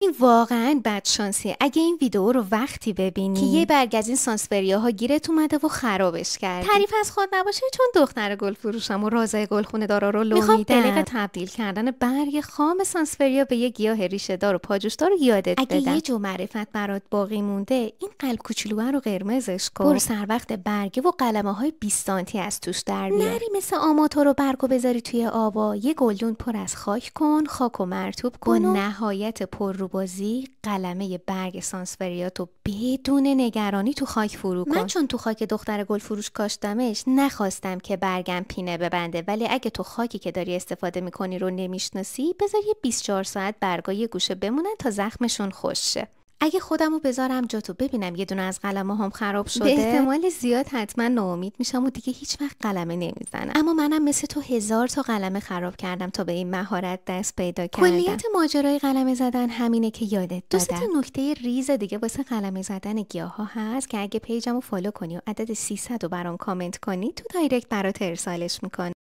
این واقعا بدشانسیه. اگه این ویدیو رو وقتی ببینی که یه برگ از این سانسفریاها گیرت اومده و خرابش کردی. تعریف از خود نباشه، چون دختر گل فروشم و رازای گلخونه دارا رو لو میدم. میخوام دلیق تبدیل کردن برگ خام سانسفریا به یه گیاه ریشه دار و پاجوشدار رو یادت بدم. اگه یه جو معرفت برات باقی مونده، این قلب کوچولوه رو قرمزش کن. برو سر وقت برگه و قلمه‌های 20 سانتی از توش در بیار. نری مثل آماتور رو برگو بذاری توی آبا. یه گلدون پر از خاک کن، خاک و مرطوب کن. با نهایت پرروبازی قلمه برگ سانسفریاتو بدون نگرانی تو خاک فرو کن. من چون تو خاک دختر گل فروش کاشتمش، نخواستم که برگم پینه ببنده، ولی اگه تو خاکی که داری استفاده میکنی رو نمیشناسی، بذار یه 24 ساعت برگای گوشه بمونن تا زخمشون خوش شه. اگه خودمو بذارم جا تو ببینم یه دونه از قلم‌هام خراب شده، به احتمال زیاد حتما ناامید میشم و دیگه هیچ وقت قلمه نمیزنم. اما منم مثل تو 1000 تا قلمه خراب کردم تا به این مهارت دست پیدا کردم. کلیت ماجرای قلمه زدن همینه که یادت دادم. دو تا نکته ریز دیگه واسه قلمه زدن گیاها هست که اگه پیجمو فالو کنی و عدد 300 رو برام کامنت کنی، تو دایرکت برات ارسالش میکنم.